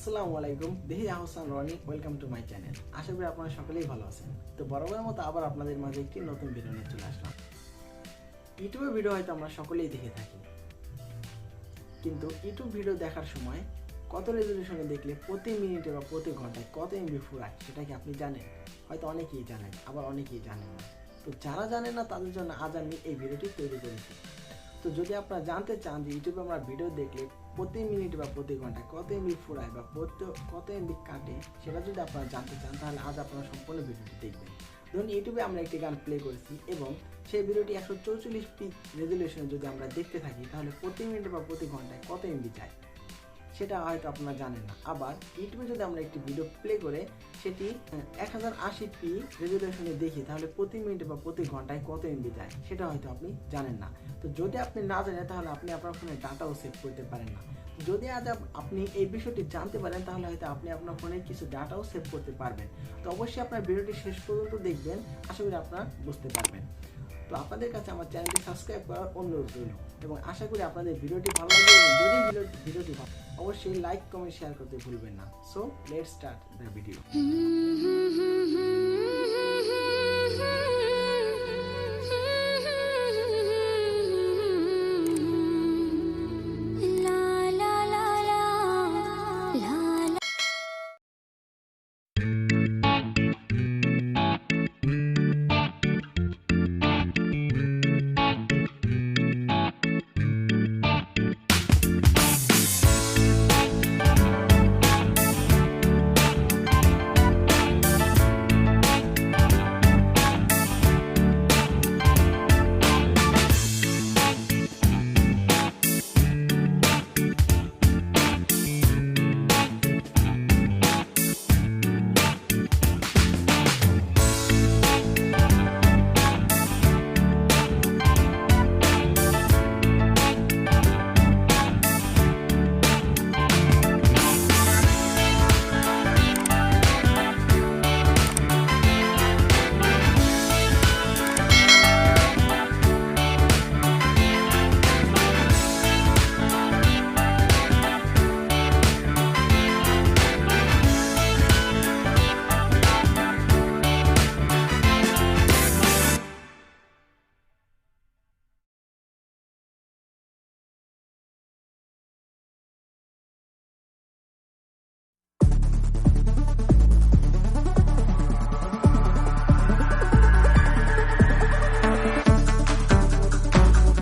আসসালামু আলাইকুম, this is Ahsan Roni. Welcome to my channel. আশা করি আপনারা সকলেই ভালো আছেন। তো বরাবরের মতো আবার আপনাদের মাঝে একটি নতুন ভিডিও নিয়ে চলে আসলাম। ইউটিউবের ভিডিও হয়তো আমরা সকলেই দেখে থাকি, কিন্তু ইউটিউব ভিডিও দেখার সময় কত রেজলিউশনে দেখলে প্রতি মিনিটে বা প্রতি ঘন্টায় কত এমবি ফুরায় সেটা কি আপনি জানেন? হয়তো অনেকেই জানেন, আবার অনেকেই জানেন না। তো যারা জানেন না তাদের জন্য আজ আমি এই ভিডিওটি তৈরি করেছি। তো যদি আপনারা জানতে চান যে ইউটিউবে আমরা ভিডিও দেখলে প্রতি মিনিট বা প্রতি ঘন্টায় কত এমবি ফুরায় বা কত এমবি কাটে, সেটা যদি আপনারা জানতে চান তাহলে আজ আপনারা সম্পূর্ণ ভিডিওটি দেখবেন। ধরুন ইউটিউবে আমরা একটি গান প্লে করেছি এবং সেই ভিডিওটি 144 পিক রেজলিউশনে যদি আমরা দেখতে থাকি তাহলে প্রতি মিনিট বা প্রতি ঘন্টায় কত এমবি যায় সেটা হয়তো আপনারা জানেন না। আবার ইউটিউবে যদি আমরা একটি ভিডিও প্লে করে সেটি 1080p রেজলিউশনে দেখি তাহলে প্রতি মিনিট বা প্রতি ঘন্টায় কত এমবি যায় সেটা হয়তো আপনি জানেন না। তো যদি আপনি না জানেন তাহলে আপনি আপনার ফোনে ডাটাও সেভ করতে পারেন না। যদি আজ আপনি এই বিষয়টি জানতে পারেন তাহলে হয়তো আপনি আপনার ফোনে কিছু ডাটাও সেভ করতে পারবেন। তো অবশ্যই আপনার ভিডিওটি শেষ পর্যন্ত দেখবেন, আশা করি আপনারা বুঝতে পারবেন। তো আপনাদের কাছে আমার চ্যানেলটি সাবস্ক্রাইব করার অনুরোধ রইল এবং আশা করি আপনাদের ভিডিওটি ভালো লাগবে এবং যদি ভিডিওটি ভালো অবশ্যই লাইক কমেন্ট শেয়ার করতে ভুলবেন না। So let's start the video.